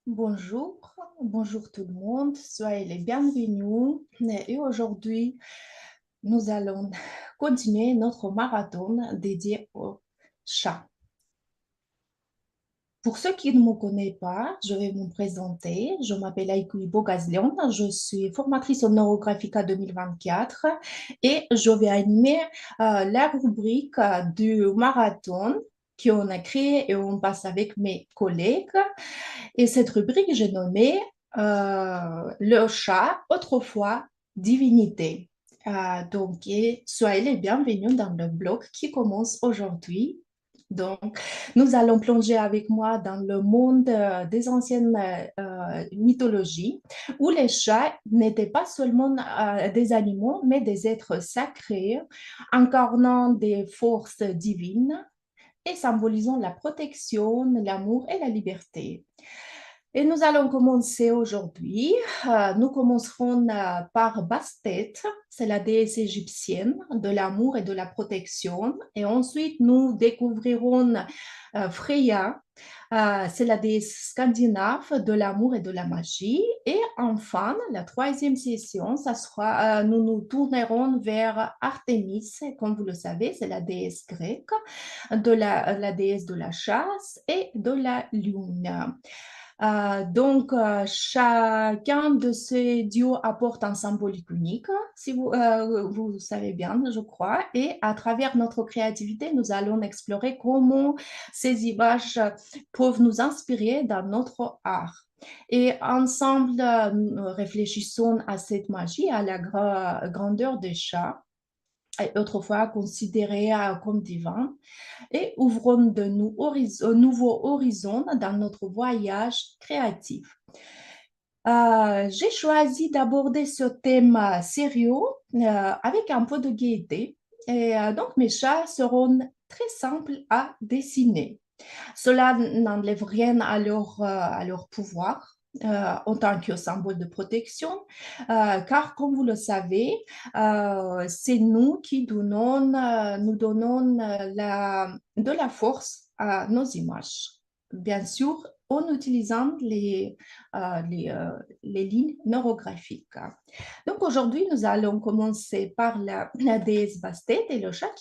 Bonjour, bonjour tout le monde, soyez les bienvenus. Et aujourd'hui, nous allons continuer notre marathon dédié au chat. Pour ceux qui ne me connaissent pas, je vais me présenter. Je m'appelle Aikoui Bogazlian, je suis formatrice en Neurographica 2024 et je vais animer la rubrique du marathon qu'on a créé et on passe avec mes collègues. Et cette rubrique, j'ai nommé Le chat, autrefois divinité. Soyez les bienvenus dans le blog qui commence aujourd'hui. Donc, nous allons plonger avec moi dans le monde des anciennes mythologies, où les chats n'étaient pas seulement des animaux, mais des êtres sacrés, incarnant des forces divines et symbolisant la protection, l'amour et la liberté. Et nous allons commencer aujourd'hui. Nous commencerons par Bastet, c'est la déesse égyptienne de l'amour et de la protection. Et ensuite, nous découvrirons Freya, c'est la déesse scandinave de l'amour et de la magie. Et enfin, la troisième session, ça sera, nous nous tournerons vers Artémis, comme vous le savez, c'est la déesse grecque, la déesse de la chasse et de la lune. Chacun de ces dieux apporte un symbolique unique, si vous savez bien, je crois. Et à travers notre créativité, nous allons explorer comment ces images peuvent nous inspirer dans notre art. Et ensemble, nous réfléchissons à cette magie, à la grandeur des chats, et autrefois considérés comme divins et ouvrons de nouveaux horizons dans notre voyage créatif. J'ai choisi d'aborder ce thème sérieux avec un peu de gaieté. Et donc, mes chats seront très simples à dessiner. Cela n'enlève rien à leur pouvoir. En tant que symbole de protection, car comme vous le savez, c'est nous qui nous donnons de la force à nos images. Bien sûr, en utilisant les lignes neurographiques. Donc aujourd'hui, nous allons commencer par la déesse Bastet et le chat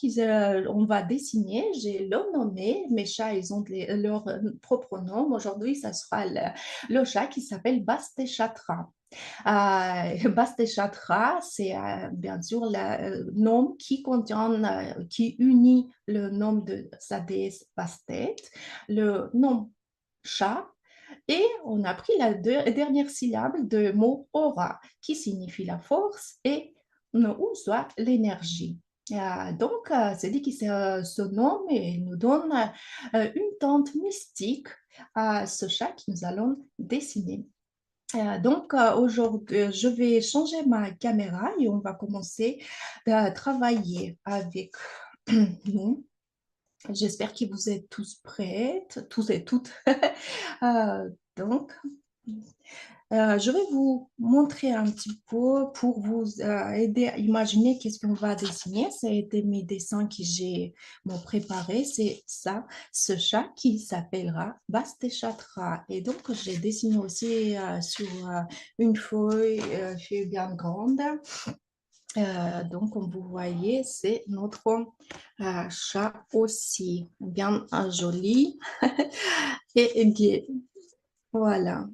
on va dessiner. J'ai le nommé, mes chats, ils ont leur propre nom. Aujourd'hui, ça sera le chat qui s'appelle Bastechatra. Bastechatra, c'est bien sûr le nom qui contient, qui unit le nom de sa déesse Bastet, le nom chat, et on a pris la dernière syllabe de mot aura, qui signifie la force et ou soit l'énergie. C'est dit que ce nom et il nous donne une teinte mystique à ce chat que nous allons dessiner. Aujourd'hui, je vais changer ma caméra et on va commencer à travailler avec nous. J'espère que vous êtes tous prêts, tous et toutes. Euh, donc, je vais vous montrer un petit peu pour vous aider à imaginer qu'est-ce qu'on va dessiner. Ça a été mes dessins que j'ai préparés. C'est ça, ce chat qui s'appellera Bastechatra. Et donc, j'ai dessiné aussi sur une feuille bien grande. Comme vous voyez, c'est notre chat aussi, bien joli et gai. Voilà.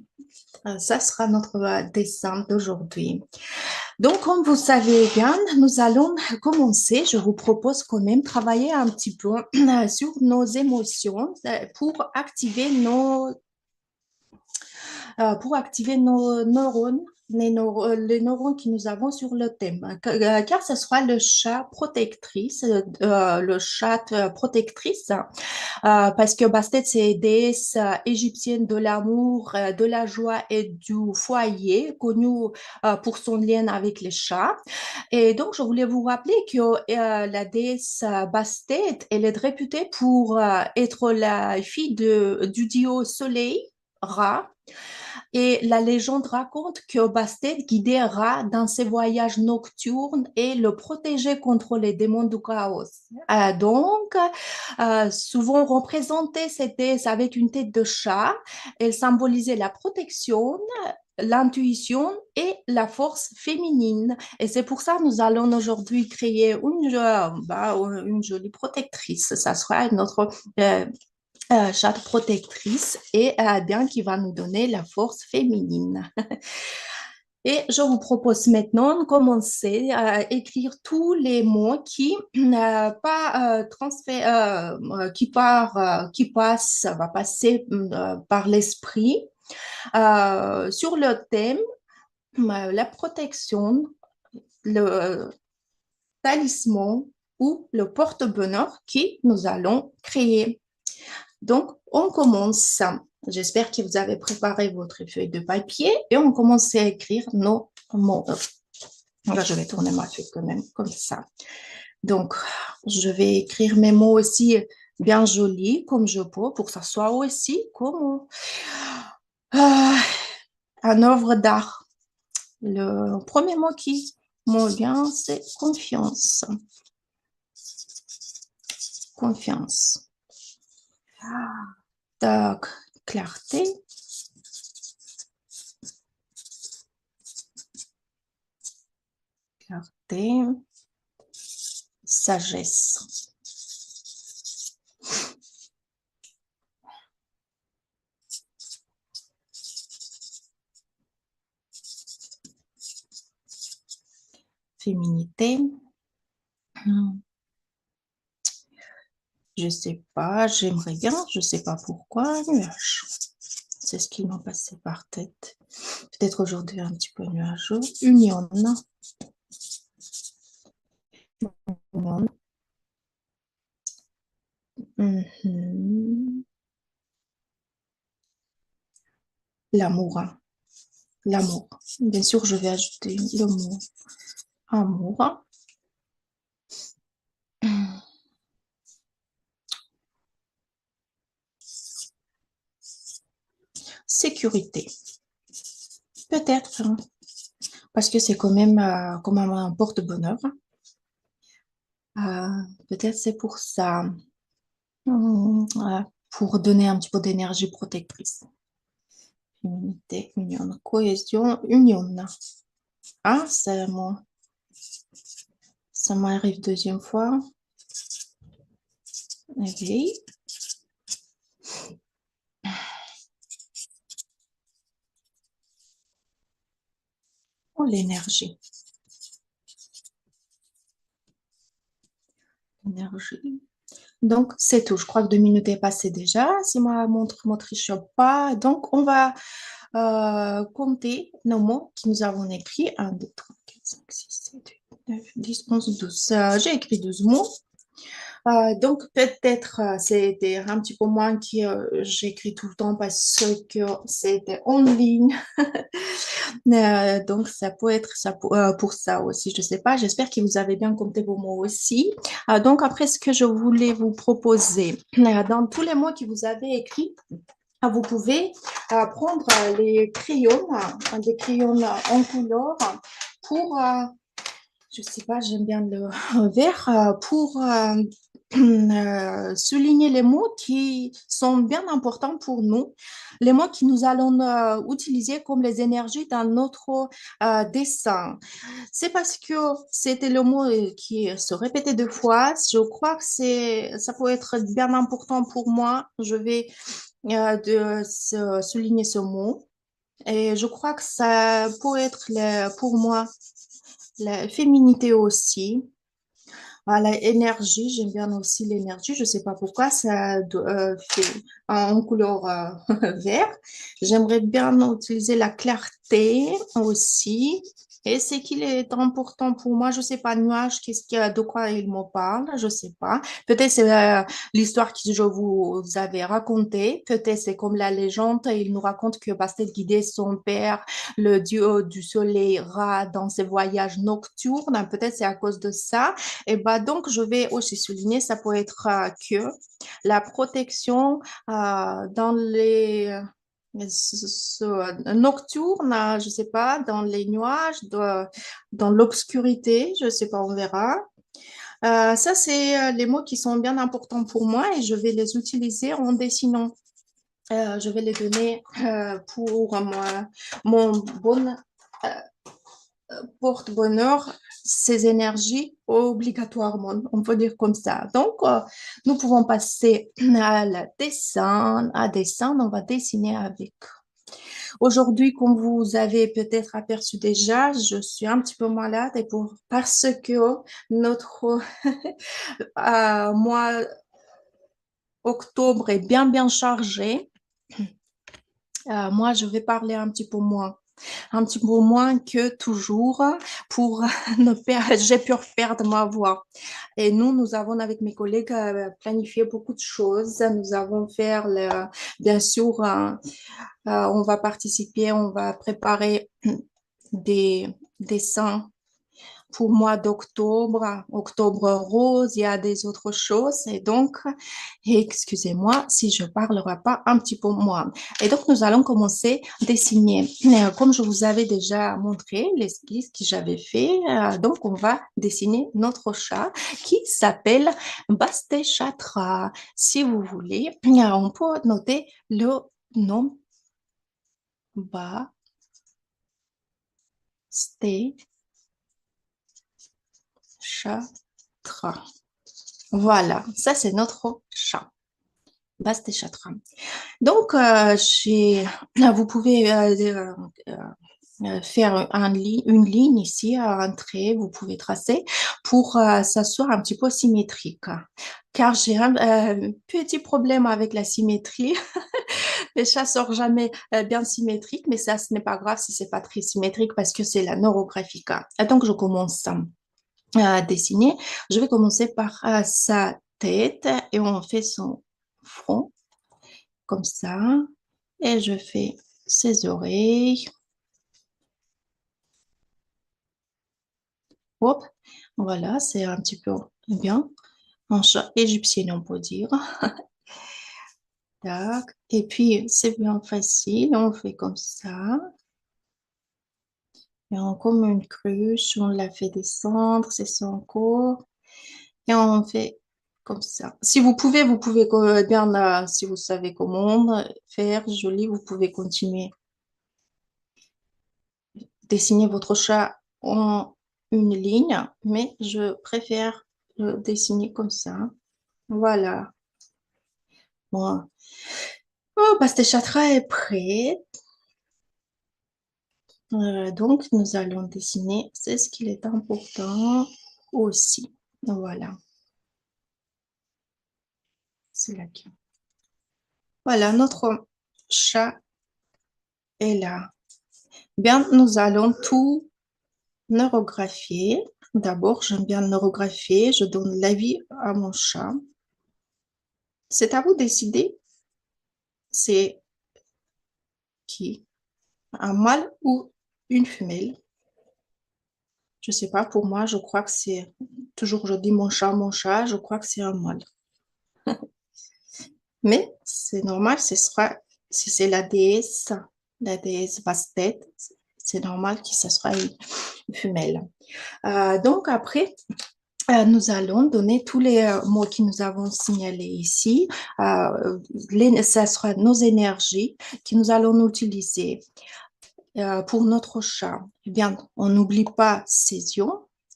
Ça sera notre dessin d'aujourd'hui. Donc, comme vous savez bien, nous allons commencer. Je vous propose quand même travailler un petit peu sur nos émotions pour activer nos neurones, les neurones que nous avons sur le thème, car ce sera le chat protectrice, parce que Bastet, c'est déesse égyptienne de l'amour, de la joie et du foyer, connue pour son lien avec les chats. Et donc, je voulais vous rappeler que la déesse Bastet, elle est réputée pour être la fille du dieu soleil, Ra. Et la légende raconte que Bastet guidait Ra dans ses voyages nocturnes et le protégeait contre les démons du chaos. Souvent représentée, c'était avec une tête de chat. Elle symbolisait la protection, l'intuition et la force féminine. Et c'est pour ça que nous allons aujourd'hui créer une jolie protectrice. Ça sera notre chatte protectrice et bien qui va nous donner la force féminine. Et je vous propose maintenant de commencer à écrire tous les mots qui passent, va passer par l'esprit sur le thème la protection, le talisman ou le porte-bonheur qui nous allons créer. Donc, on commence. J'espère que vous avez préparé votre feuille de papier et on commence à écrire nos mots. Là, je vais tourner ma feuille quand même comme ça. Donc, je vais écrire mes mots aussi bien jolis comme je peux pour que ça soit aussi comme un œuvre d'art. Le premier mot qui me vient, c'est confiance. Confiance. Donc, clarté. Clarté. Sagesse. Féminité. Je sais pas, j'aimerais bien, je sais pas pourquoi, nuage. C'est ce qui m'a passé par tête. Peut-être aujourd'hui un petit peu nuageux. Union. Union. Mhm. L'amour. L'amour. Bien sûr, je vais ajouter le mot amour. Sécurité. Peut-être, hein, parce que c'est quand même comme un porte-bonheur. Peut-être c'est pour ça. Pour donner un petit peu d'énergie protectrice. Unité, union, cohésion, union. Ah, ça m'arrive deuxième fois. Éveil. Oh, l'énergie. Énergie. Donc, c'est tout. Je crois que 2 minutes est passé déjà. Si ma montre ne triche pas. Donc, on va compter nos mots que nous avons écrits. 1, 2, 3, 4, 5, 6, 7, 8, 9, 10, 11, 12. J'ai écrit 12 mots. Donc, peut-être c'était un petit peu moins que j'écris tout le temps parce que c'était en ligne. Donc, ça peut être ça pour ça aussi, je ne sais pas. J'espère que vous avez bien compté vos mots aussi. Donc, après, ce que je voulais vous proposer, dans tous les mots que vous avez écrits, vous pouvez prendre les crayons, des crayons en couleur pour je sais pas, j'aime bien le vert pour souligner les mots qui sont bien importants pour nous, les mots que nous allons utiliser comme les énergies dans notre dessin. C'est parce que c'était le mot qui se répétait 2 fois. Je crois que ça peut être bien important pour moi. Je vais souligner ce mot. Et je crois que ça peut être pour moi la féminité aussi. La énergie, j'aime bien aussi l'énergie. Je ne sais pas pourquoi ça fait en couleur vert. J'aimerais bien utiliser la clarté aussi. Et c'est qu'il est important pour moi. Je ne sais pas, nuage, qu'est-ce qu'il y a, de quoi il me parle, je ne sais pas. Peut-être c'est l'histoire que je vous avais racontée. Peut-être c'est comme la légende. Il nous raconte que Bastet guidait son père, le dieu du soleil Ra, dans ses voyages nocturnes. Peut-être c'est à cause de ça. Et bah, donc, je vais aussi souligner, ça peut être que la protection dans les Nocturne, je ne sais pas, dans les nuages, dans l'obscurité, je ne sais pas, on verra. Ça, c'est les mots qui sont bien importants pour moi et je vais les utiliser en dessinant. Je vais les donner pour moi, mon bon porte-bonheur, ces énergies obligatoirement, on peut dire comme ça. Donc, nous pouvons passer à la dessin, à dessin, on va dessiner avec. Aujourd'hui, comme vous avez peut-être aperçu déjà, je suis un petit peu malade et parce que notre mois octobre est bien chargé, moi, je vais parler un petit peu moins que toujours pour ne pas, j'ai peur de perdre ma voix. Et nous avons avec mes collègues planifié beaucoup de choses. Nous avons fait, bien sûr, on va participer, on va préparer des dessins pour mois d'octobre, octobre rose, il y a des autres choses. Et donc, excusez-moi si je ne parlerai pas un petit peu moins. Et donc, nous allons commencer à dessiner. Comme je vous avais déjà montré l'esquisse que j'avais fait, donc on va dessiner notre chat qui s'appelle Bastechatra. Si vous voulez, on peut noter le nom Bastechatra. Voilà, ça c'est notre chat, Bastechatra. Donc, vous pouvez faire une ligne ici, un trait, vous pouvez tracer pour ça soit un petit peu symétrique. Car j'ai un petit problème avec la symétrie. Les chats sortent jamais bien symétriques, mais ça, ce n'est pas grave si c'est pas très symétrique parce que c'est la neurographica. Et donc, je commence à dessiner. Je vais commencer par sa tête et on fait son front comme ça. Et je fais ses oreilles. Hop, voilà, c'est un petit peu bien. En chat égyptien, on peut dire. Tac. Et puis, c'est bien facile. On fait comme ça. Et on comme une cruche, on la fait descendre, c'est son corps. Et on fait comme ça. Si vous pouvez bien, si vous savez comment faire joli, vous pouvez continuer. Dessiner votre chat en une ligne, mais je préfère le dessiner comme ça. Voilà. Bon. Oh, Chatra est prêt. Donc, nous allons dessiner. C'est ce qu'il est important aussi. Voilà. C'est là. Voilà, notre chat est là. Bien, nous allons tout neurographier. D'abord, j'aime bien neurographier. Je donne l'avis à mon chat. C'est à vous de décider. C'est qui? Un mâle ou une femelle? Je sais pas, pour moi, je crois que c'est toujours, je dis mon chat, je crois que c'est un mâle. Mais c'est normal, ce sera, si c'est la déesse Bastet, c'est normal que ce soit une femelle. Donc après, nous allons donner tous les mots que nous avons signalés ici. Ça sera nos énergies que nous allons utiliser pour notre chat. Eh bien, on n'oublie pas ses yeux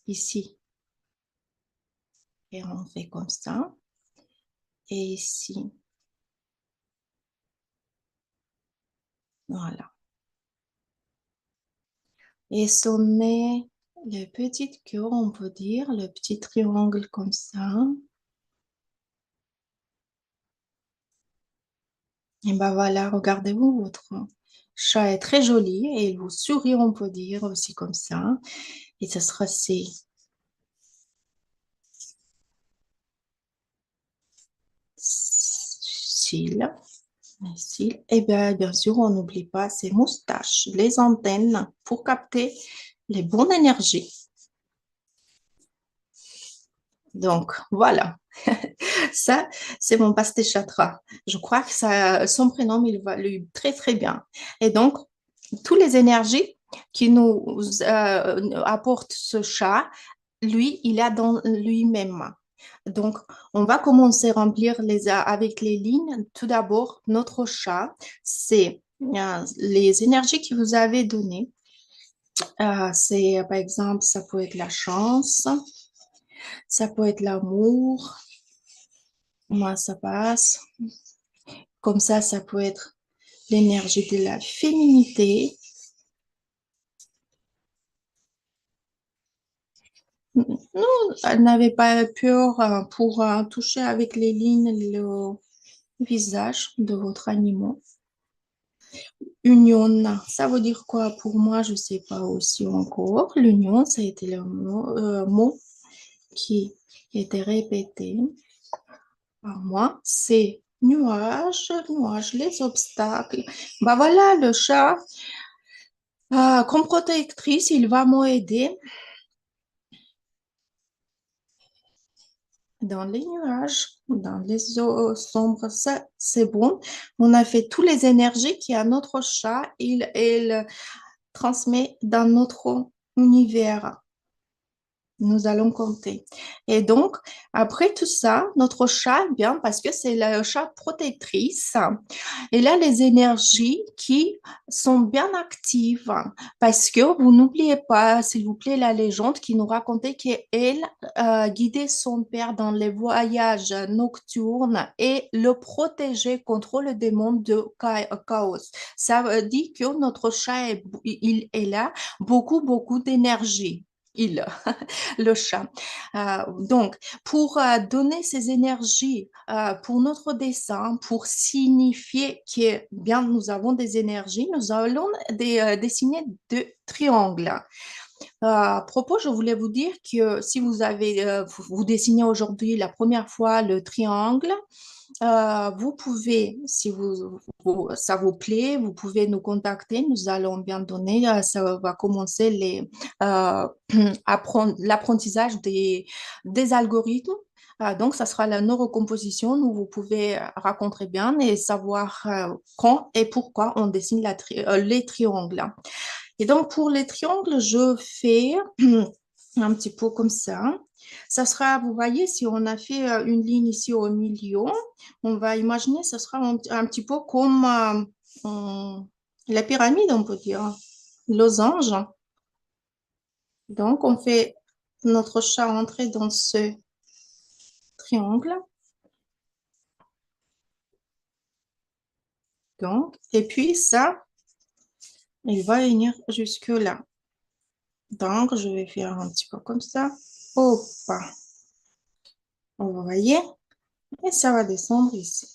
ici. Et on fait comme ça. Et ici, voilà. Et son nez, le petit cœur, on peut dire, le petit triangle comme ça. Et ben voilà, regardez-vous, votre chat est très joli et il vous sourit, on peut dire aussi comme ça. Et ce sera ses cils. Les cils. Et bien sûr, on n'oublie pas ses moustaches, les antennes pour capter les bonnes énergies. Donc, voilà. Ça, c'est mon pasté chatra. Je crois que ça, son prénom, il va lui très, très bien. Et donc, toutes les énergies qui nous apporte ce chat, lui, il a dans lui-même. Donc, on va commencer à remplir avec les lignes. Tout d'abord, notre chat, c'est les énergies que vous avez données. C'est, par exemple, ça peut être la chance, ça peut être l'amour. Moi, ça passe. Comme ça peut être l'énergie de la féminité. Non, elle n'avait pas peur pour toucher avec les lignes le visage de votre animal. Union, ça veut dire quoi pour moi? Je ne sais pas aussi encore. L'union, ça a été le mot qui était répété par moi. C'est nuage, nuage, les obstacles. Bah voilà, le chat, comme protectrice, il va m'aider dans les nuages, dans les eaux sombres. Ça, c'est bon. On a fait toutes les énergies qu'il y a notre chat. Il transmet dans notre univers. Nous allons compter. Et donc, après tout ça, notre chat, bien, parce que c'est le chat protectrice, elle a les énergies qui sont bien actives. Parce que vous n'oubliez pas, s'il vous plaît, la légende qui nous racontait qu'elle guidait son père dans les voyages nocturnes et le protégeait contre le démon de chaos. Ça dit que notre chat, il a beaucoup, beaucoup d'énergie. Il le chat. Donc, pour donner ces énergies pour notre dessin, pour signifier que bien nous avons des énergies, nous allons dessiner deux triangles. À propos, je voulais vous dire que si vous dessinez aujourd'hui la première fois le triangle, vous pouvez, si ça vous plaît, vous pouvez nous contacter. Nous allons bien donner, ça va commencer euh, l'apprentissage des algorithmes. Donc, ça sera la neurocomposition où vous pouvez raconter bien et savoir quand et pourquoi on dessine les triangles. Et donc, pour les triangles, je fais un petit peu comme ça. Ça sera, vous voyez, si on a fait une ligne ici au milieu, on va imaginer, ce sera un petit peu comme la pyramide, on peut dire, losange. Donc, on fait notre chat entrer dans ce triangle. Donc, et puis ça, il va venir jusque là. Donc, je vais faire un petit peu comme ça. Hop, vous voyez? Et ça va descendre ici.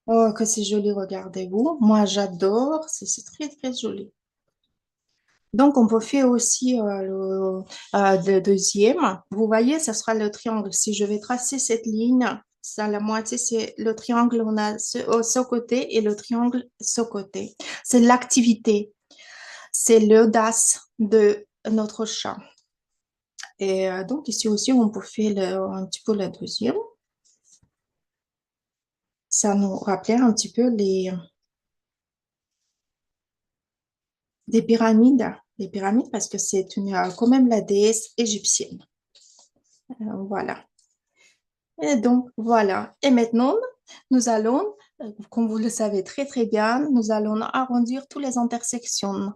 Oh, que c'est joli, regardez-vous. Moi, j'adore. C'est très, très joli. Donc, on peut faire aussi le deuxième. Vous voyez, ça sera le triangle. Si je vais tracer cette ligne, ça, la moitié, c'est le triangle, on a ce côté et le triangle, ce côté. C'est l'activité, c'est l'audace de notre chat. Et donc, ici aussi, on peut faire un petit peu la deuxième. Ça nous rappelait un petit peu des pyramides. Les pyramides, parce que c'est quand même la déesse égyptienne. Voilà. Et donc, voilà. Et maintenant, nous allons, comme vous le savez très, très bien, nous allons arrondir toutes les intersections.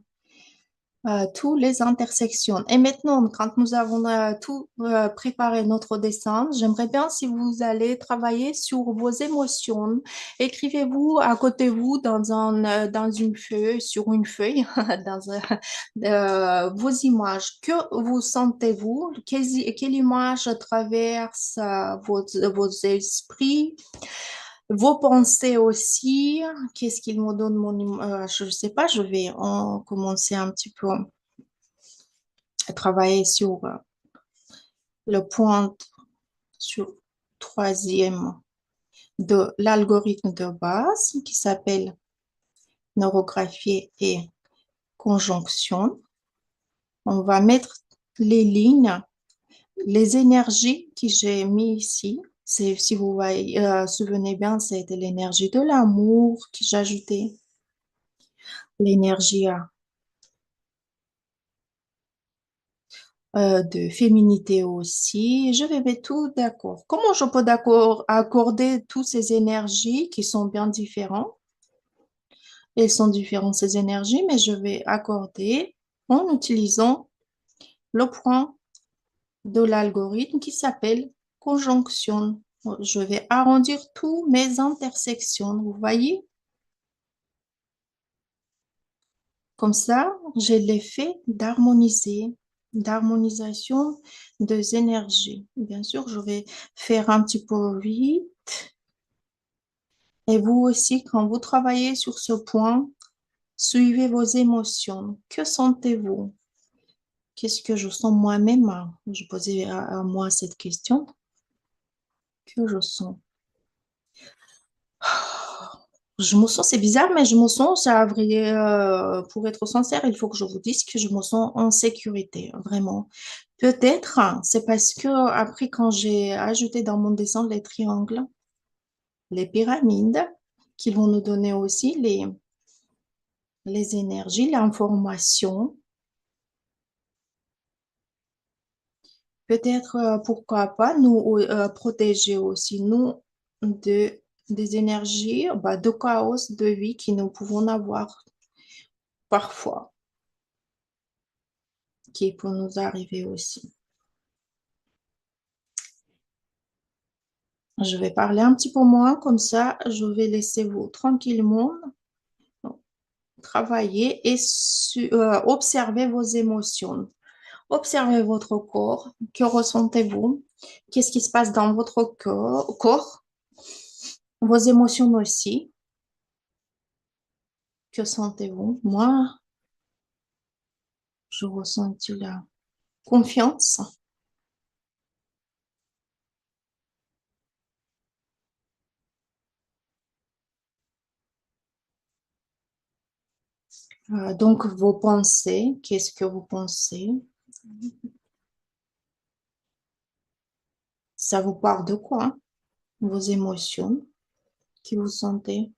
Toutes les intersections. Et maintenant, quand nous avons tout préparé notre dessin, j'aimerais bien si vous allez travailler sur vos émotions. Écrivez-vous à côté de vous dans une feuille, sur une feuille, vos images. Que vous sentez-vous? Quelle image traverse vos esprits? Vos pensées aussi, qu'est-ce qu'il me donne je ne sais pas, je vais commencer un petit peu à travailler sur le point sur troisième de l'algorithme de base qui s'appelle neurographie et conjonction. On va mettre les lignes Les énergies que j'ai mis ici, c'est, si vous voyez, souvenez bien, c'était l'énergie de l'amour que j'ai ajouté, l'énergie de féminité aussi. Je vais mettre tout d'accord. Comment je peux d'accord, accorder toutes ces énergies qui sont bien différentes? Elles sont différentes, ces énergies, mais je vais accorder en utilisant le point de l'algorithme qui s'appelle conjonction. Je vais arrondir tous mes intersections. Vous voyez? Comme ça, j'ai l'effet d'harmonisation des énergies. Bien sûr, je vais faire un petit peu vite. Et vous aussi, quand vous travaillez sur ce point, suivez vos émotions. Que sentez-vous? Qu'est-ce que je sens moi-même? Je posais à moi cette question. Que je sens? Je me sens, c'est bizarre, mais je me sens, ça, vrai, pour être sincère, il faut que je vous dise que je me sens en sécurité, vraiment. Peut-être, c'est parce que après, quand j'ai ajouté dans mon dessin les triangles, les pyramides, qui vont nous donner aussi les énergies, l'information, peut-être, pourquoi pas, nous protéger aussi, nous, de, des énergies, bah, de chaos, de vie que nous pouvons avoir parfois, qui peut nous arriver aussi. Je vais parler un petit peu moins, comme ça, je vais laisser vous tranquillement travailler et observer vos émotions. Observez votre corps. Que ressentez-vous? Qu'est-ce qui se passe dans votre corps? Vos émotions aussi. Que sentez-vous? Moi, je ressens de la confiance. Donc, vos pensées, qu'est-ce que vous pensez? Ça vous parle de quoi? Vos émotions que vous sentez?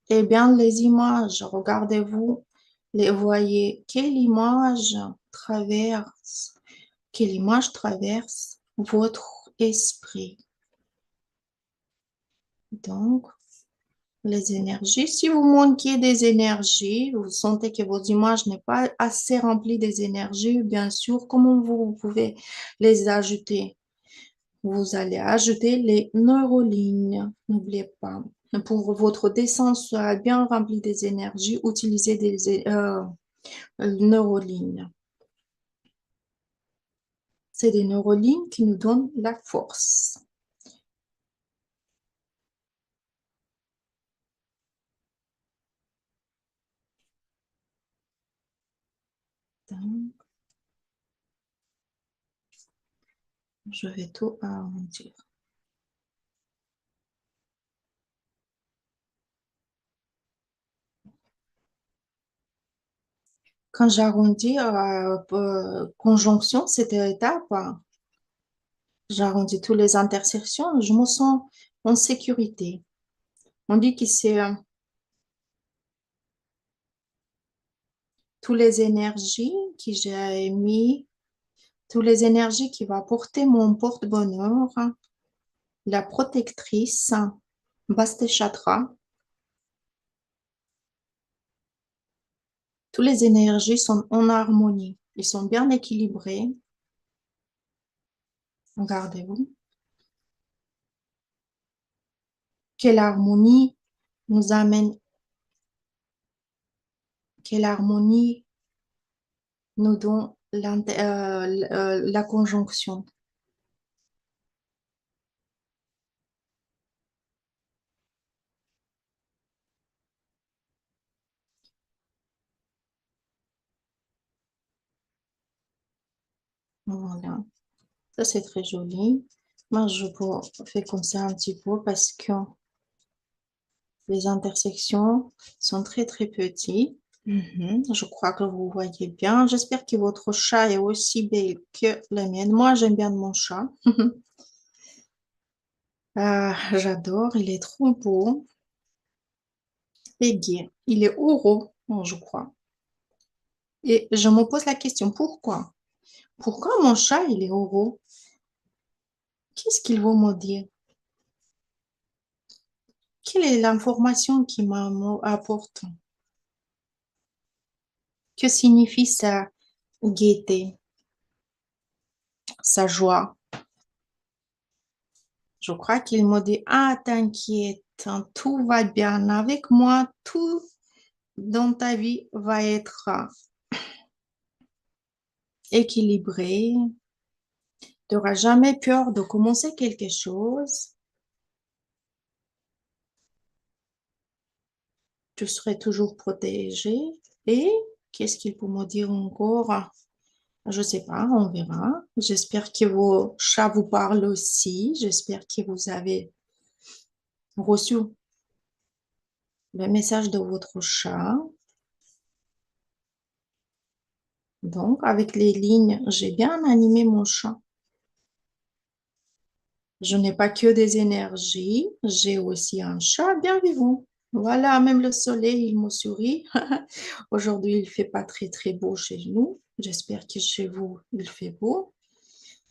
Eh bien, les images, regardez-vous, les voyez. Quelle image traverse votre esprit? Donc, les énergies. Si vous manquez des énergies, vous sentez que votre image n'est pas assez remplie des énergies, bien sûr, comment vous pouvez les ajouter? Vous allez ajouter les neurolignes. N'oubliez pas. Pour votre dessin soit bien rempli des énergies, utilisez des neurolignes. C'est des neurolignes qui nous donnent la force. Donc, je vais tout arrondir. Quand j'arrondis conjonction, cette étape, j'arrondis toutes les intersections, je me sens en sécurité. On dit que c'est toutes les énergies que j'ai mis, toutes les énergies qui vont apporter mon porte-bonheur, la protectrice, Basta Chakra. Toutes les énergies sont en harmonie. Ils sont bien équilibrés. Regardez-vous. Quelle harmonie nous amène, quelle harmonie nous donne la conjonction. Voilà. Ça, c'est très joli. Moi, je fais comme ça un petit peu parce que les intersections sont très, très petites. Je crois que vous voyez bien. J'espère que votre chat est aussi belle que la mienne. Moi, j'aime bien mon chat. Ah, j'adore, il est trop beau et gai. Il est heureux, je crois. Et je me pose la question, pourquoi? Pourquoi mon chat, il est heureux? Qu'est-ce qu'il veut me dire? Quelle est l'information qu'il m'apporte? Que signifie sa gaieté, sa joie? Je crois qu'il me dit, ah, t'inquiète, hein, tout va bien avec moi, tout dans ta vie va être équilibré. Tu n'auras jamais peur de commencer quelque chose. Tu serais toujours protégé. Et qu'est-ce qu'il peut me dire encore? Je sais pas, on verra. J'espère que vos chats vous parlent aussi. J'espère que vous avez reçu le message de votre chat. Donc, avec les lignes, j'ai bien animé mon chat. Je n'ai pas que des énergies, j'ai aussi un chat bien vivant. Voilà, même le soleil, il me sourit. Aujourd'hui, il fait pas très très beau chez nous. J'espère que chez vous, il fait beau,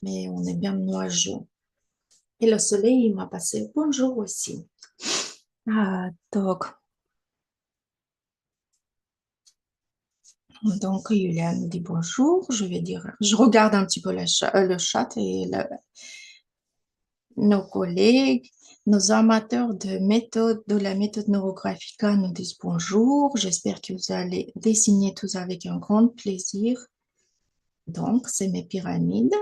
mais on est bien nuageux. Et le soleil, il m'a passé bonjour aussi. Ah, donc Yulia nous dit bonjour. Je vais dire, je regarde un petit peu le chat et nos collègues, nos amateurs de la méthode neurographica nous disent bonjour. J'espère que vous allez dessiner tous avec un grand plaisir. Donc, c'est mes pyramides.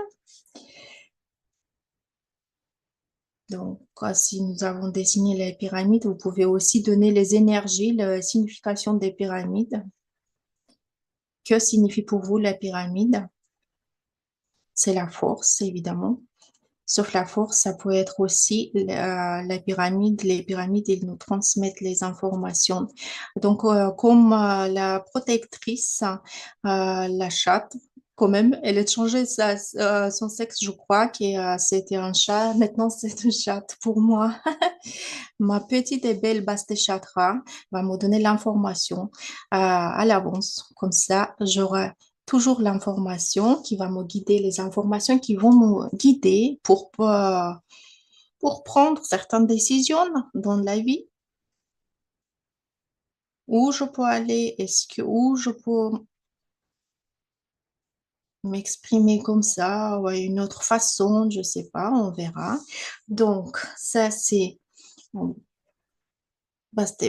Donc, si nous avons dessiné les pyramides, vous pouvez aussi donner les énergies, la signification des pyramides. Que signifie pour vous la pyramide? C'est la force, évidemment. Sauf la force, ça peut être aussi la pyramide. Les pyramides, ils nous transmettent les informations. Donc, comme la protectrice, la chatte, quand même, elle a changé son sexe, je crois, que c'était un chat. Maintenant, c'est une chatte pour moi. Ma petite et belle Bastée Chatra va me donner l'information à l'avance. Comme ça, j'aurai toujours l'information qui va me guider, les informations qui vont me guider pour prendre certaines décisions dans la vie. Où je peux aller, où je peux m'exprimer comme ça, ou une autre façon, je sais pas, on verra. Donc, ça, c'est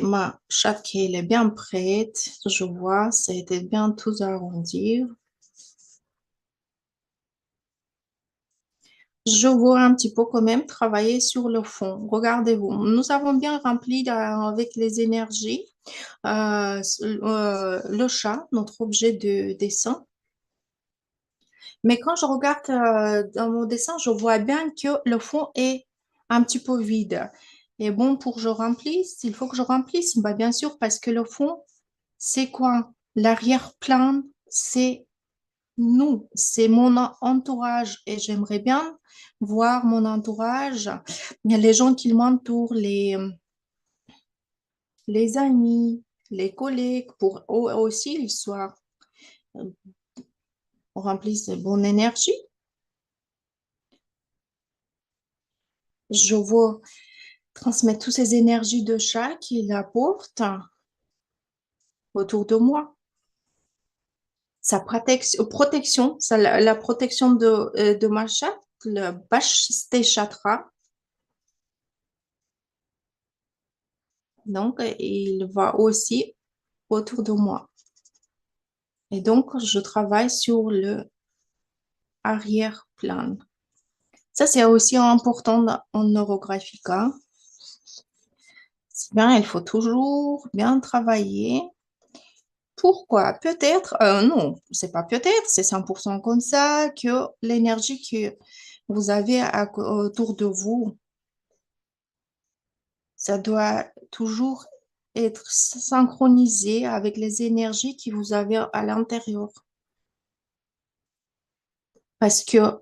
ma chatte elle est bien prête. Je vois, ça a été bien tout arrondir. Je vois un petit peu quand même travailler sur le fond. Regardez-vous, nous avons bien rempli avec les énergies le chat, notre objet de dessin. Mais quand je regarde dans mon dessin, je vois bien que le fond est un petit peu vide. Et bon, pour que je remplisse, il faut que je remplisse. Bah, bien sûr, parce que le fond, c'est quoi? L'arrière-plan, c'est nous, c'est mon entourage et j'aimerais bien voir mon entourage, il y a les gens qui m'entourent, les amis, les collègues, pour eux aussi ils soient remplis de bonne énergie. Je veux transmettre toutes ces énergies de chat qu'il apporte autour de moi. Sa protection, la protection de ma chatte, le Bashte Chatra. Donc, il va aussi autour de moi. Et donc, je travaille sur le arrière-plan. Ça, c'est aussi important en neurographica. C'est bien, il faut toujours bien travailler. Pourquoi? Peut-être, non, c'est pas peut-être, c'est 100% comme ça que l'énergie que vous avez autour de vous, ça doit toujours être synchronisé avec les énergies que vous avez à l'intérieur. Parce que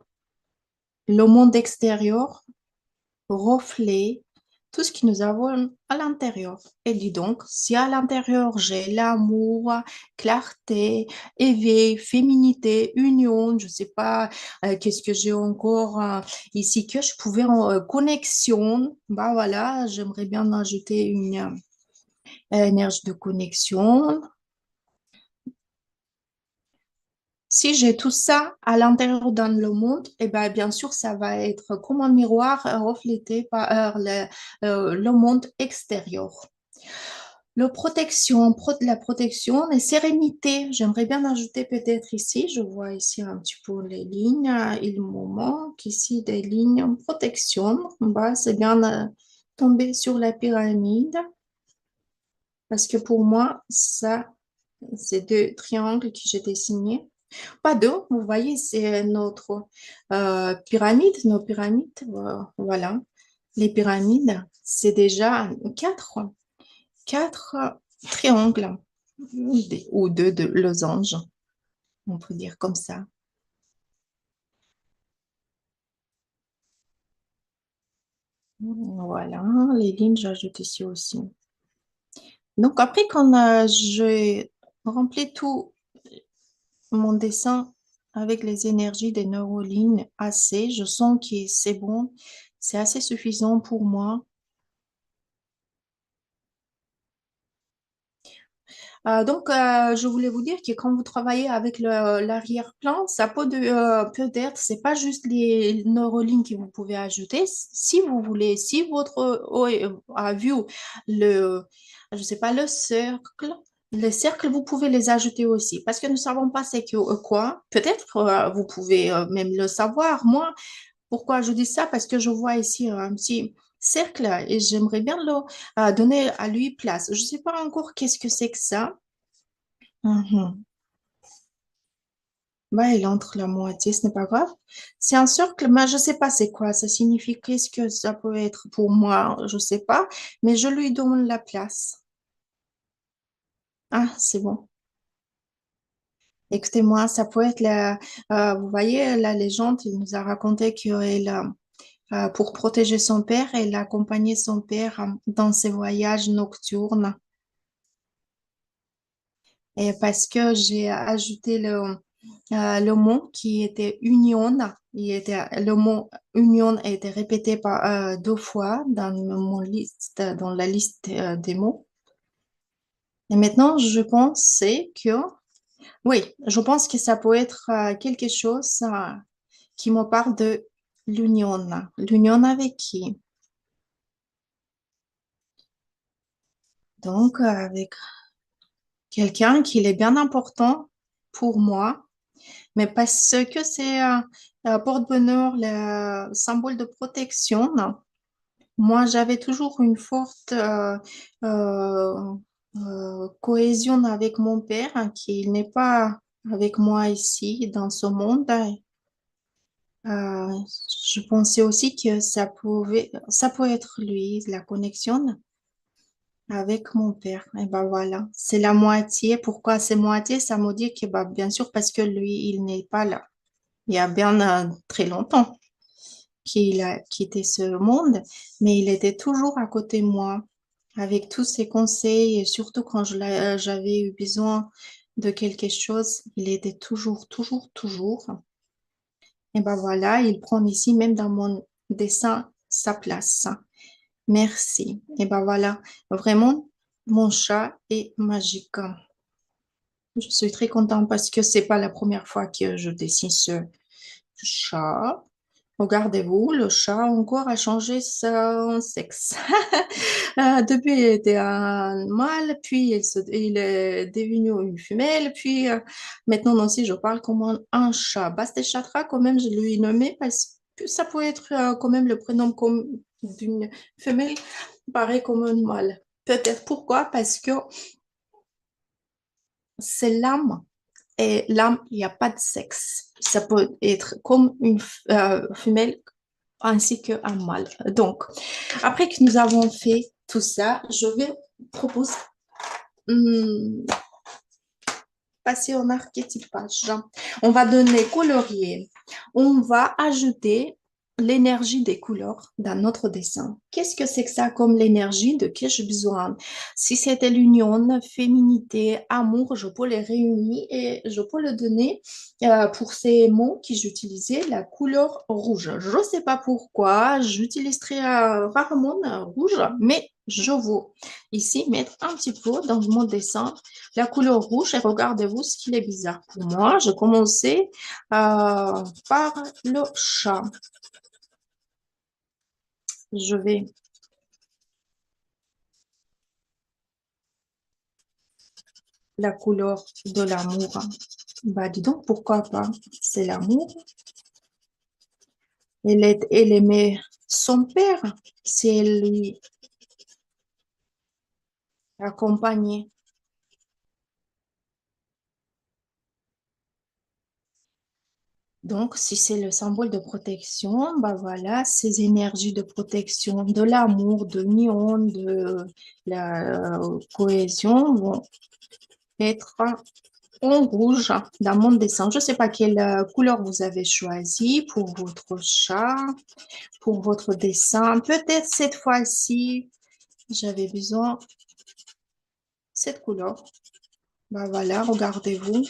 le monde extérieur reflète tout ce que nous avons à l'intérieur. Et dis donc, si à l'intérieur j'ai l'amour, clarté, éveil, féminité, union, je sais pas, qu'est-ce que j'ai encore ici que je pouvais en connexion, bah voilà, j'aimerais bien ajouter une énergie de connexion. Si j'ai tout ça à l'intérieur dans le monde, eh ben, bien sûr, ça va être comme un miroir reflété par le monde extérieur. La protection et sérénité. J'aimerais bien ajouter peut-être ici, je vois ici un petit peu les lignes. Il me manque ici des lignes protection. Bah, c'est bien tomber sur la pyramide parce que pour moi, ça, c'est deux triangles que j'ai dessinés. Pas deux, vous voyez, c'est notre pyramide, nos pyramides, voilà. Les pyramides, c'est déjà quatre triangles ou deux de losanges, on peut dire comme ça. Voilà, les lignes, j'ajoute ici aussi. Donc après, quand j'ai rempli tout mon dessin avec les énergies des neurolignes assez, je sens que c'est bon, c'est assez suffisant pour moi. Je voulais vous dire que quand vous travaillez avec l'arrière-plan, ça peut-être, c'est pas juste les neurolignes que vous pouvez ajouter. Si vous voulez, si votre œil a vu le, je sais pas, le cercle, vous pouvez les ajouter aussi. Parce que nous savons pas c'est que quoi. Peut-être vous pouvez même le savoir. Moi, pourquoi je dis ça? Parce que je vois ici un petit cercle et j'aimerais bien le donner à lui place. Je ne sais pas encore qu'est-ce que c'est que ça. Mhm. Bah, il entre la moitié, ce n'est pas grave. C'est un cercle, mais je ne sais pas c'est quoi. Ça signifie qu'est-ce que ça peut être pour moi, je ne sais pas, mais je lui donne la place. Ah, c'est bon. Écoutez-moi, ça peut être vous voyez, la légende, il nous a raconté qu'elle pour protéger son père, elle a accompagné son père dans ses voyages nocturnes. Et parce que j'ai ajouté le mot qui était union, le mot union a été répété deux fois dans la liste des mots. Et maintenant, je pensais que, oui, je pense que ça peut être quelque chose qui me parle de l'union. L'union avec qui? Donc, avec quelqu'un qui est bien important pour moi, mais parce que c'est un porte-bonheur, le symbole de protection. Moi, j'avais toujours une forte euh, cohésion avec mon père, hein, qui n'est pas avec moi ici dans ce monde. Euh, je pensais aussi que ça pouvait être lui, la connexion avec mon père. Et ben voilà, c'est la moitié. Pourquoi c'est moitié? Ça me dit que bah, bien sûr parce que lui, il n'est pas là. Il y a bien très longtemps qu'il a quitté ce monde, mais il était toujours à côté de moi avec tous ses conseils et surtout quand j'avais eu besoin de quelque chose, il était toujours, toujours, toujours. Et ben voilà, il prend ici même dans mon dessin sa place. Merci. Et ben voilà, vraiment, mon chat est magique. Je suis très contente parce que c'est pas la première fois que je dessine ce chat. Regardez-vous, le chat encore a changé son sexe. Depuis, il était un mâle, puis il est devenu une femelle, puis maintenant aussi, je parle comme un chat. Basta Chatra, quand même, je lui ai nommé parce que ça peut être quand même le prénom comme d'une femelle, pareil comme un mâle. Peut-être pourquoi? Parce que c'est l'âme. Et l'âme, il n'y a pas de sexe. Ça peut être comme une femelle ainsi qu'un mâle. Donc, après que nous avons fait tout ça, je vais propose hum, passer en archétypage. On va donner colorier. On va ajouter l'énergie des couleurs dans notre dessin. Qu'est-ce que c'est que ça comme l'énergie? De qui j'ai besoin? Si c'était l'union, féminité, amour, je peux les réunir et je peux le donner pour ces mots que j'utilisais, la couleur rouge. Je ne sais pas pourquoi, j'utiliserai rarement rouge, mais je veux ici mettre un petit peu dans mon dessin la couleur rouge et regardez-vous ce qu'il est bizarre pour moi. Je commençais par le chat. Je vais la couleur de l'amour. Bah dis donc, pourquoi pas? C'est l'amour. Elle aimait son père. Si elle lui accompagnait. Donc, si c'est le symbole de protection, bah voilà, ces énergies de protection, de l'amour, de l'union, de la cohésion vont être en rouge dans mon dessin. Je ne sais pas quelle couleur vous avez choisi pour votre chat, pour votre dessin. Peut-être cette fois-ci, j'avais besoin de cette couleur. Ben voilà, regardez-vous.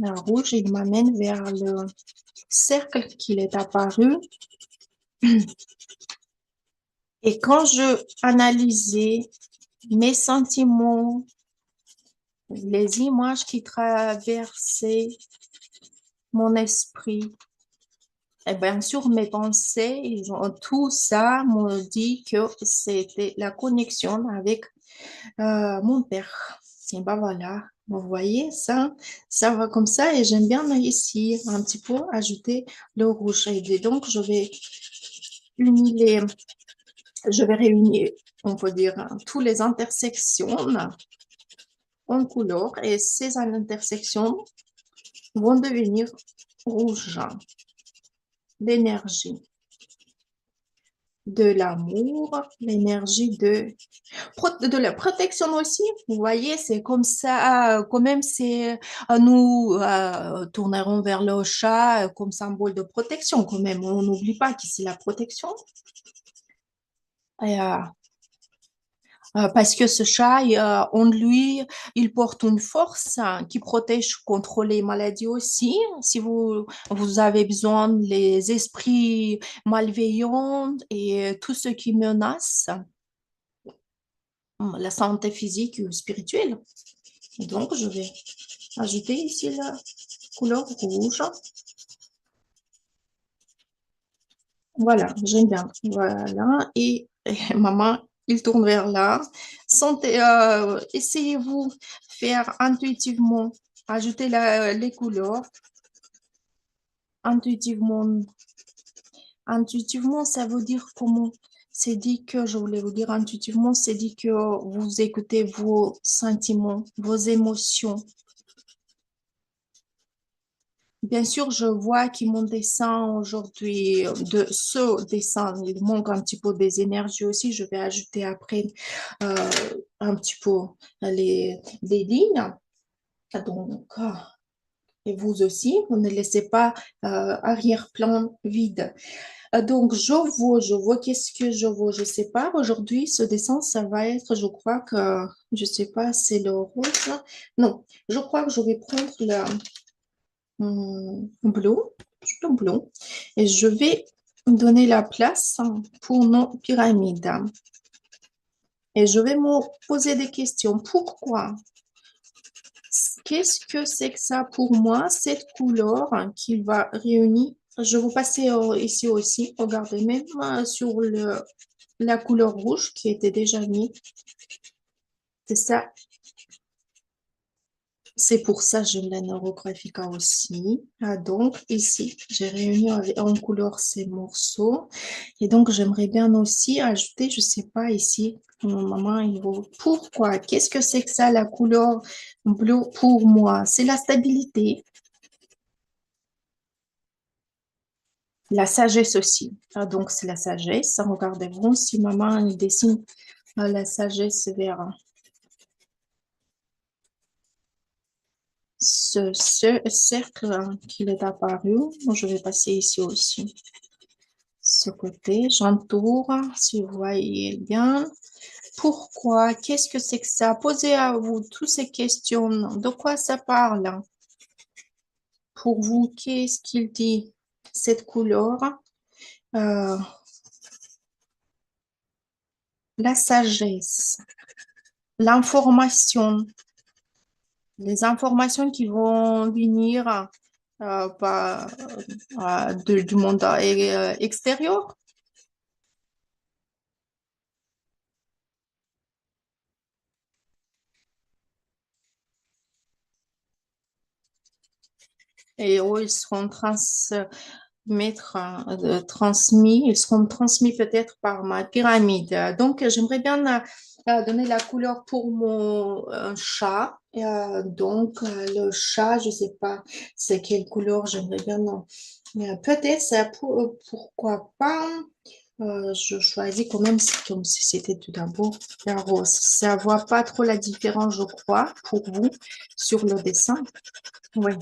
Le rouge, il m'amène vers le cercle qu'il est apparu. Et quand je analysais mes sentiments, les images qui traversaient mon esprit, et bien sûr, mes pensées, ils ont tout ça m'ont dit que c'était la connexion avec mon père. Et ben voilà, vous voyez, ça va comme ça et j'aime bien ici un petit peu ajouter le rouge. Et donc, unir les, je vais réunir, on peut dire, toutes les intersections en couleur et ces intersections vont devenir rouges. L'énergie de l'amour, l'énergie de la protection aussi. Vous voyez, c'est comme ça, quand même, c'est nous tournerons vers le chat comme symbole de protection quand même. On n'oublie pas que c'est la protection. Et, parce que ce chat, en lui, il porte une force qui protège contre les maladies aussi. Si vous avez besoin des esprits malveillants et tout ce qui menace la santé physique ou spirituelle. Donc, je vais ajouter ici la couleur rouge. Voilà, j'aime bien. Voilà, et maman, il tourne vers là. Essayez-vous faire intuitivement, ajouter les couleurs intuitivement. Intuitivement, ça veut dire comment? C'est dit que, je voulais vous dire intuitivement, c'est dit que vous écoutez vos sentiments, vos émotions. Bien sûr, je vois que mon dessin aujourd'hui, de ce dessin, il manque un petit peu des énergies aussi. Je vais ajouter après euh, un petit peu les lignes. Donc, et vous aussi, vous ne laissez pas arrière-plan vide. Donc, je vois qu'est-ce que je vois. Je sais pas, aujourd'hui, ce dessin, ça va être, je crois que, je sais pas, c'est le rouge. Non, je crois que je vais prendre bleu, plutôt bleu, et je vais donner la place pour nos pyramides. Et je vais me poser des questions. Pourquoi? Qu'est-ce que c'est que ça pour moi, cette couleur qui va réunir? Je vais vous passer ici aussi. Regardez, même sur la couleur rouge qui était déjà mise. C'est ça. C'est pour ça que j'aime la Neurographica aussi. Donc, ici, j'ai réuni en couleur ces morceaux. Et donc, j'aimerais bien aussi ajouter, je sais pas, ici, maman, pourquoi? Qu'est-ce que c'est que ça, la couleur bleue pour moi? C'est la stabilité. La sagesse aussi. Ah, donc, c'est la sagesse. Regardez-vous, si maman elle dessine la sagesse vers ce cercle qu'il est apparu. Je vais passer ici aussi. Ce côté, j'entoure, si vous voyez bien. Pourquoi? Qu'est-ce que c'est que ça? Posez à vous toutes ces questions. De quoi ça parle? Pour vous, qu'est-ce qu'il dit? Cette couleur, euh, la sagesse, l'information, les informations qui vont venir du monde extérieur. Et eux, ils seront transmis, ils seront transmis peut-être par ma pyramide. Donc, j'aimerais bien donner la couleur pour mon chat. Donc, le chat, je sais pas c'est quelle couleur, j'aimerais bien. Peut-être, pourquoi pas. Je choisis quand même comme si c'était tout d'abord la rose. Ça voit pas trop la différence, je crois, pour vous sur le dessin. Oui,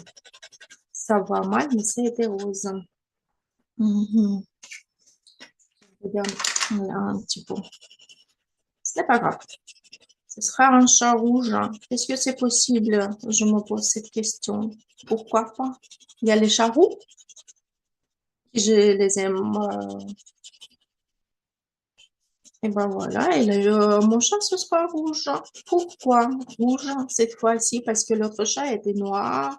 ça voit mal, mais c'était rose. Mhm. Regarde, là, un petit peu. Ce n'est pas grave. Ce sera un chat rouge, hein. Est-ce que c'est possible? Je me pose cette question. Pourquoi pas? Il y a les chats roux. Je les aime. Et ben voilà. Et mon chat, ce sera rouge. Pourquoi rouge cette fois-ci? Parce que l'autre chat était noir.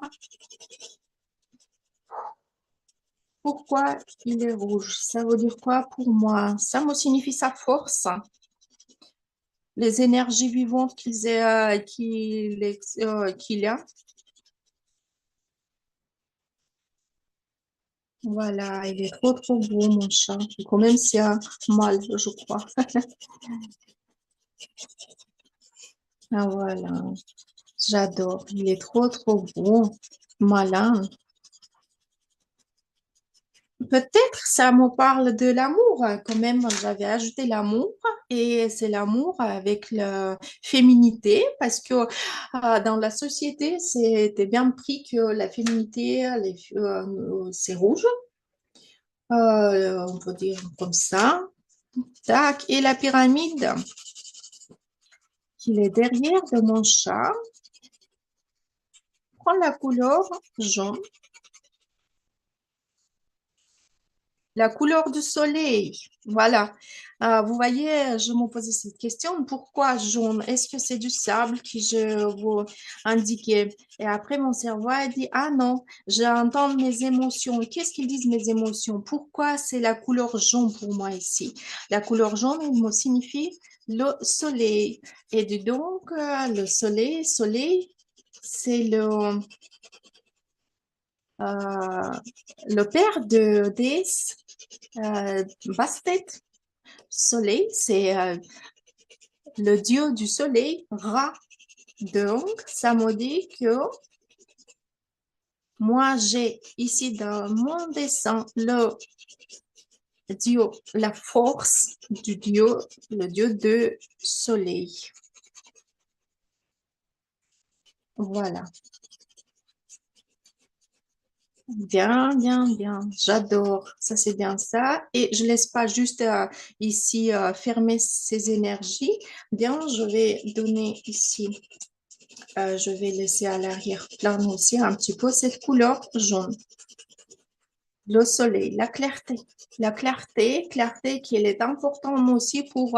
Pourquoi il est rouge? Ça veut dire quoi pour moi? Ça me signifie sa force, les énergies vivantes qu'il a. Voilà, il est trop trop beau, mon chat. Quand même, c'est un mâle, je crois. Ah voilà, j'adore. Il est trop trop beau, malin. Peut-être ça me parle de l'amour. Quand même, j'avais ajouté l'amour et c'est l'amour avec la féminité parce que dans la société, c'était bien pris que la féminité, c'est rouge. On peut dire comme ça. Tac. Et la pyramide qui est derrière de mon chat prend la couleur jaune. La couleur du soleil, voilà. Vous voyez, je me posais cette question, pourquoi jaune? Est-ce que c'est du sable que je vous indiquais? Et après, mon cerveau a dit, ah non, j'entends mes émotions. Qu'est-ce qu'ils disent mes émotions? Pourquoi c'est la couleur jaune pour moi ici? La couleur jaune, elle me signifie le soleil. Et donc, le soleil, c'est euh, le père de déesse Bastet. Soleil, c'est le dieu du soleil, Ra. Donc, ça me dit que moi, j'ai ici dans mon dessin dieu, la force du dieu, le dieu de soleil. Voilà. Bien, bien, bien. J'adore. Ça, c'est bien ça. Et je laisse pas juste ici fermer ces énergies. Bien, je vais donner ici. Je vais laisser à l'arrière-plan aussi un petit peu cette couleur jaune. Le soleil, la clarté. La clarté qui est importante aussi pour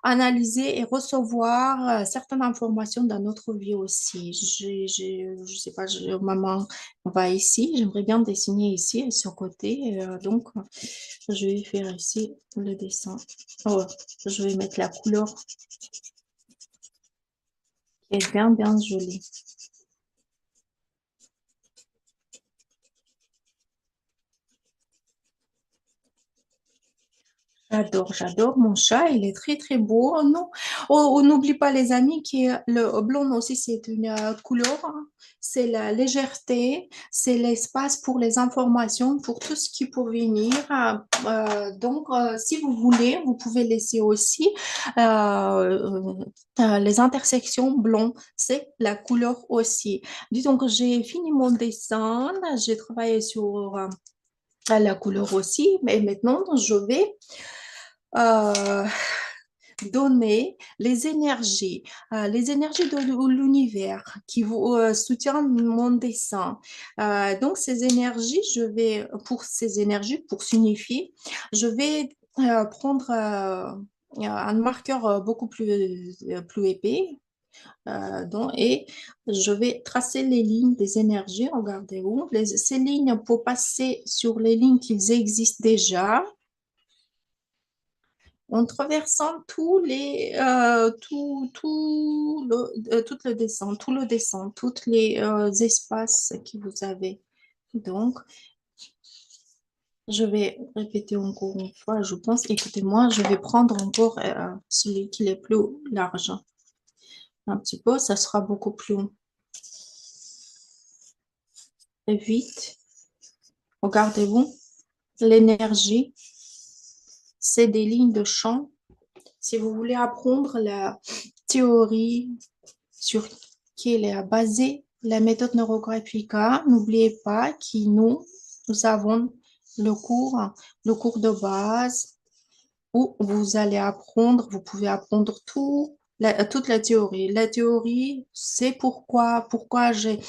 analyser et recevoir certaines informations dans notre vie aussi. Je sais pas, maman va ici, j'aimerais bien dessiner ici et sur côté. Donc, je vais faire ici le dessin. Oh, je vais mettre la couleur qui est bien, bien jolie. J'adore mon chat, il est très très beau. Oh, non, on n'oublie pas les amis que le blanc aussi c'est une couleur, hein. C'est la légèreté, c'est l'espace pour les informations, pour tout ce qui peut venir. Si vous voulez, vous pouvez laisser aussi les intersections blancs, c'est la couleur aussi. Disons que j'ai fini mon dessin, j'ai travaillé sur la couleur aussi, mais maintenant je vais euh, donner les énergies de l'univers qui vous soutiennent mon dessin. Donc, ces énergies, pour ces énergies, pour signifier, je vais prendre un marqueur beaucoup plus épais. Et je vais tracer les lignes des énergies. Regardez-vous. Ces lignes, pour passer sur les lignes qui existent déjà, en traversant tout le dessin, tous les espaces que vous avez. Donc, je vais répéter encore une fois, je pense. Écoutez-moi, je vais prendre encore celui qui est plus large. Un petit peu, ça sera beaucoup plus vite. Regardez-vous, l'énergie, c'est des lignes de champ. Si vous voulez apprendre la théorie sur qui elle est basée, la méthode neurographique, n'oubliez pas que nous avons le cours de base où vous allez apprendre, vous pouvez apprendre toute la théorie. La théorie, c'est pourquoi j'ai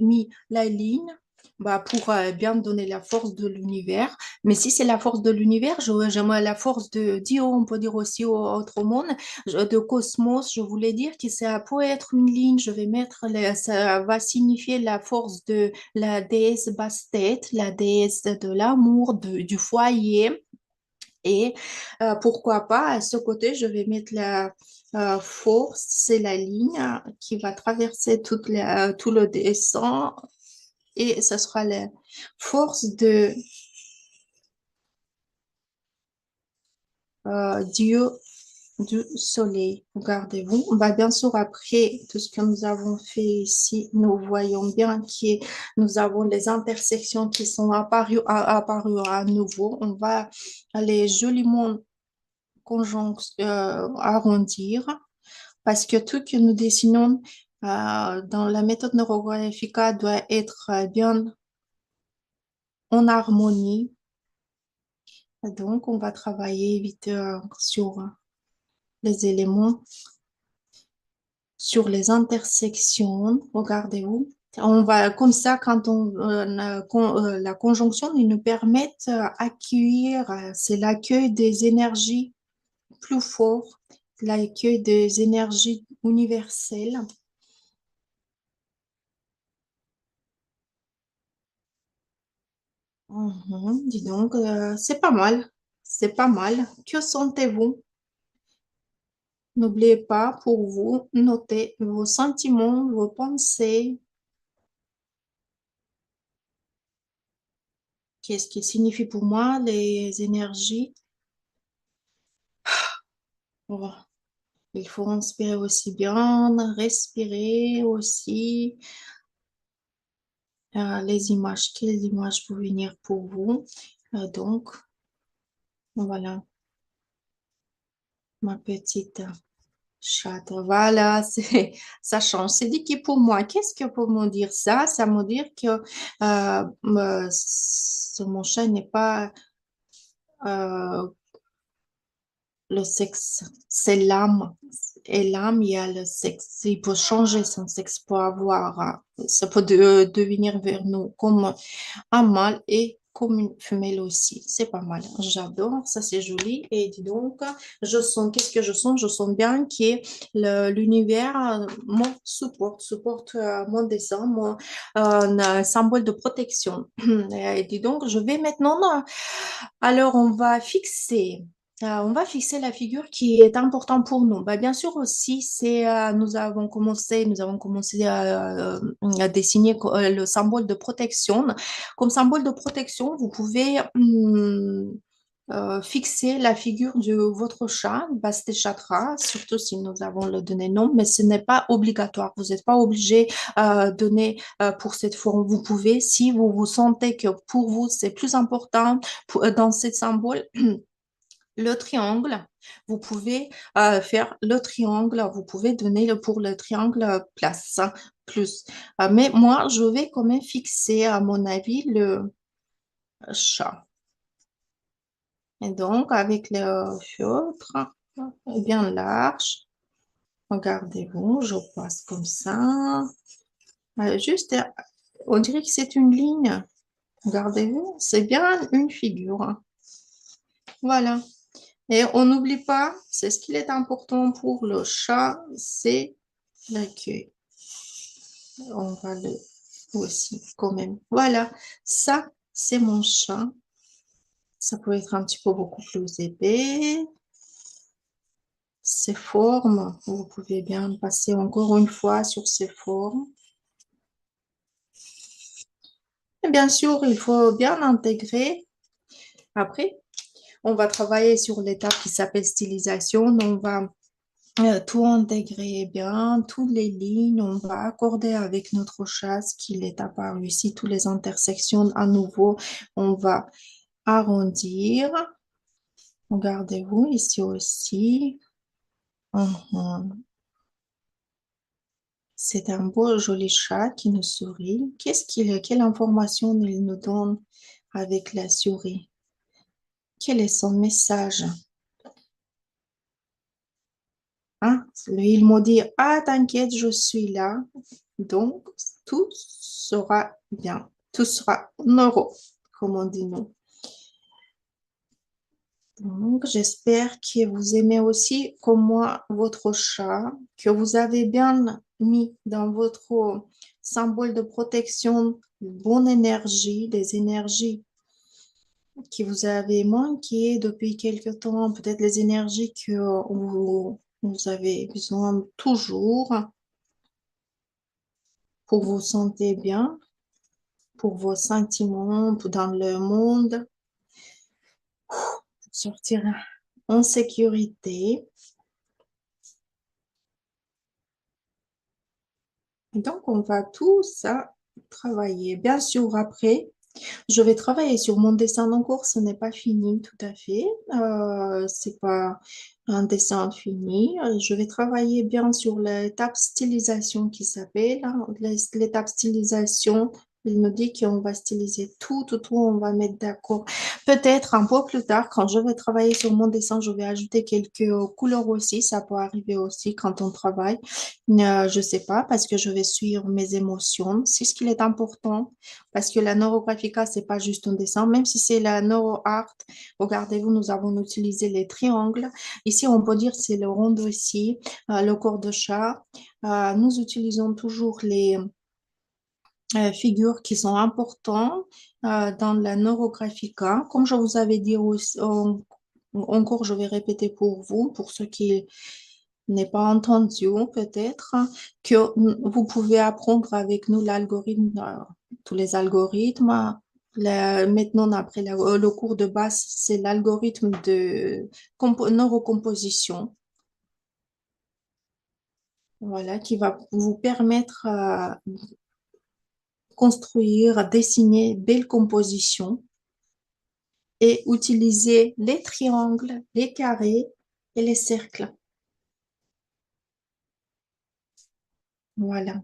mis la ligne bah, pour bien donner la force de l'univers. Mais si c'est la force de l'univers, j'aimerais la force de Dieu, on peut dire aussi au autre monde, de cosmos. Je voulais dire que ça peut être une ligne. Je vais mettre, ça va signifier la force de la déesse Bastet, la déesse de l'amour, du foyer. Et pourquoi pas, à ce côté, je vais mettre la force, c'est la ligne qui va traverser tout le dessin et ce sera la force de Dieu du soleil. Regardez-vous. Bah, bien sûr, après tout ce que nous avons fait ici, nous voyons bien que nous avons les intersections qui sont apparues à nouveau. On va aller joliment arrondir, parce que tout que nous dessinons dans la méthode neurographique doit être bien en harmonie. Donc, on va travailler vite sur les éléments, sur les intersections. Regardez-vous. On va comme ça, la conjonction, il nous permet d'accueillir, c'est l'accueil des énergies plus fort, l'accueil des énergies universelles. Dis donc, c'est pas mal. C'est pas mal. Que sentez-vous? N'oubliez pas pour vous, notez vos sentiments, vos pensées. Qu'est-ce qui signifie pour moi les énergies? Oh, il faut inspirer aussi bien, respirer aussi. Les images, quelles images peuvent venir pour vous? Donc, voilà, ma petite chatte. Voilà, ça change. C'est dit que pour moi, qu'est-ce que pour me dire ça? Ça me dire que mon chat n'est pas euh, le sexe, c'est l'âme. Et l'âme, il y a le sexe. Il peut changer son sexe pour avoir, ça peut devenir vers nous comme un mâle et comme une femelle aussi. C'est pas mal. J'adore, ça c'est joli. Et dis donc, qu'est-ce que je sens? Je sens bien que l'univers supporte mon dessin, un symbole de protection. Et dis donc, je vais maintenant, alors on va fixer la figure qui est importante pour nous. Bah, bien sûr aussi, nous avons commencé à dessiner le symbole de protection. Comme symbole de protection, vous pouvez fixer la figure de votre chat, Basti Chakra, surtout si nous avons le donné nom, mais ce n'est pas obligatoire. Vous n'êtes pas obligé de donner pour cette forme. Vous pouvez, si vous vous sentez que pour vous c'est plus important dans ce symbole, le triangle, vous pouvez faire le triangle, vous pouvez donner pour le triangle place, hein, plus. Mais moi, je vais quand même fixer, à mon avis, le chat. Et donc, avec le feutre bien large, regardez-vous, je passe comme ça. Juste, on dirait que c'est une ligne. Regardez-vous, c'est bien une figure. Voilà. Et on n'oublie pas, c'est ce qui est important pour le chat, c'est l'accueil. On va le aussi quand même. Voilà, ça, c'est mon chat. Ça peut être un petit peu beaucoup plus épais. Ces formes, vous pouvez bien passer encore une fois sur ces formes. Et bien sûr, il faut bien intégrer. Après, on va travailler sur l'étape qui s'appelle stylisation. On va tout intégrer bien, toutes les lignes. On va accorder avec notre chat ce qu'il est apparu ici, toutes les intersections à nouveau. On va arrondir. Regardez-vous ici aussi. Mhm. C'est un beau, joli chat qui nous sourit. Quelle information il nous donne avec la souris? Quel est son message? Hein? Il m'a dit, ah, t'inquiète, je suis là. Donc, tout sera bien. Tout sera neuro, comme on dit nous. Donc, j'espère que vous aimez aussi, comme moi, votre chat, que vous avez bien mis dans votre symbole de protection une bonne énergie, des énergies qui vous avez manqué depuis quelque temps, peut-être les énergies que vous avez besoin toujours pour vous sentir bien, pour vos sentiments dans le monde, sortir en sécurité. Donc, on va tout ça travailler. Bien sûr, après, je vais travailler sur mon dessin en cours. Ce n'est pas fini tout à fait. C'est pas un dessin fini. Je vais travailler bien sur l'étape stylisation qui s'appelle, hein, l'étape stylisation. Il me dit qu'on va styliser tout, on va mettre d'accord. Peut-être un peu plus tard, quand je vais travailler sur mon dessin, je vais ajouter quelques couleurs aussi. Ça peut arriver aussi quand on travaille. Je sais pas, parce que je vais suivre mes émotions. C'est ce qui est important, parce que la neurographica, c'est pas juste un dessin, même si c'est la neuroart. Regardez-vous, nous avons utilisé les triangles. Ici, on peut dire c'est le rond aussi, le corps de chat. Nous utilisons toujours les figures qui sont importantes dans la neurographica. Comme je vous avais dit aussi, encore, je vais répéter pour vous, pour ceux qui n'est pas entendu, peut-être, que vous pouvez apprendre avec nous l'algorithme, tous les algorithmes. Maintenant, après le cours de base, c'est l'algorithme de neurocomposition, voilà, qui va vous permettre de construire, dessiner belles compositions et utiliser les triangles, les carrés et les cercles. Voilà.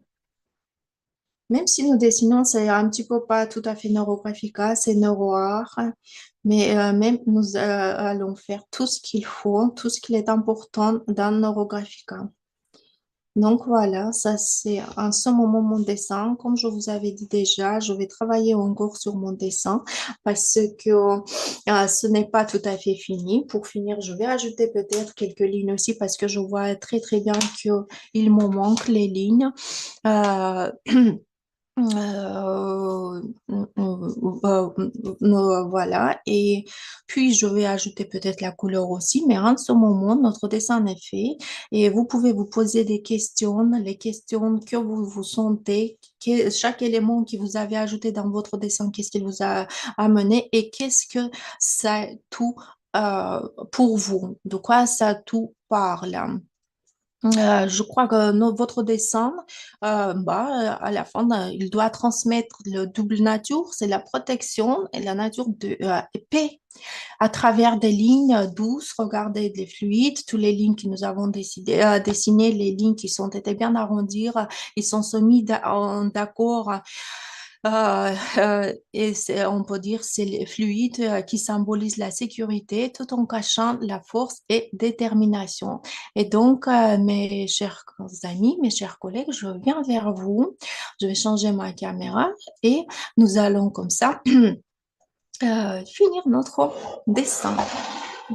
Même si nous dessinons, c'est un petit peu pas tout à fait neurographica, c'est neuroart, mais même nous allons faire tout ce qu'il faut, tout ce qui est important dans neurographica. Donc voilà, ça c'est en ce moment mon dessin. Comme je vous avais dit déjà, je vais travailler encore sur mon dessin parce que ce n'est pas tout à fait fini. Pour finir, je vais ajouter peut-être quelques lignes aussi parce que je vois très bien qu'il me manque les lignes. Euh, Euh, voilà, et puis je vais ajouter peut-être la couleur aussi, mais en ce moment, notre dessin est fait et vous pouvez vous poser des questions, les questions que vous vous sentez, chaque élément que vous avez ajouté dans votre dessin, qu'est-ce qu'il vous a amené et qu'est-ce que ça tout pour vous. De quoi ça tout parle? Je crois que votre dessin, à la fin, il doit transmettre le double nature, c'est la protection et la nature de paix à travers des lignes douces. Regardez les fluides, toutes les lignes que nous avons dessinées, les lignes qui sont été bien arrondies, ils sont mis d'accord. On peut dire c'est les fluides qui symbolisent la sécurité tout en cachant la force et détermination. Et donc, mes chers amis, mes chers collègues, je viens vers vous. Je vais changer ma caméra et nous allons comme ça finir notre dessin.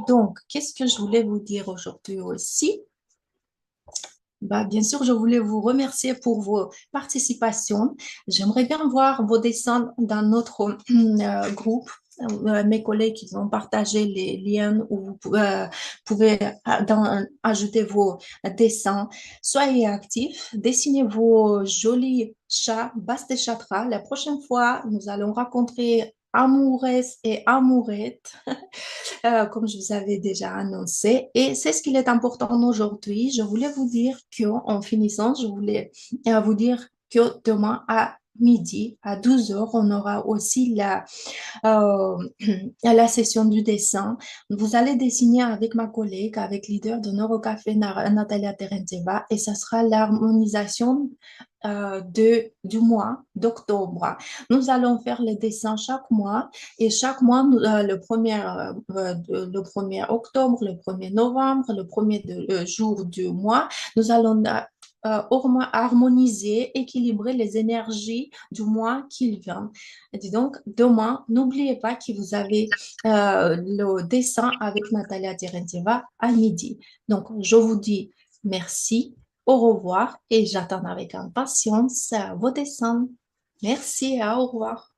Donc, qu'est-ce que je voulais vous dire aujourd'hui aussi? Bah, bien sûr, je voulais vous remercier pour vos participations. J'aimerais bien voir vos dessins dans notre groupe. Mes collègues qui ont partagé les liens où vous pouvez ajouter vos dessins. Soyez actifs, dessinez vos jolis chats, Bast Chatra. La prochaine fois, nous allons rencontrer amoureuses et amourettes comme je vous avais déjà annoncé. Et c'est ce qu'il est important aujourd'hui. Je voulais vous dire qu'en finissant, je voulais vous dire que demain à midi, à 12 heures, on aura aussi euh, la session du dessin. Vous allez dessiner avec ma collègue, avec leader de Neurocafé, Natalia Terenteva, et ça sera l'harmonisation du mois d'octobre. Nous allons faire les dessins chaque mois et chaque mois, le 1er octobre, le 1er novembre, le premier jour du mois, nous allons harmoniser, équilibrer les énergies du mois qui vient. Et donc, demain, n'oubliez pas que vous avez le dessin avec Natalia Terentьева à midi. Donc, je vous dis merci, au revoir et j'attends avec impatience vos dessins. Merci et au revoir.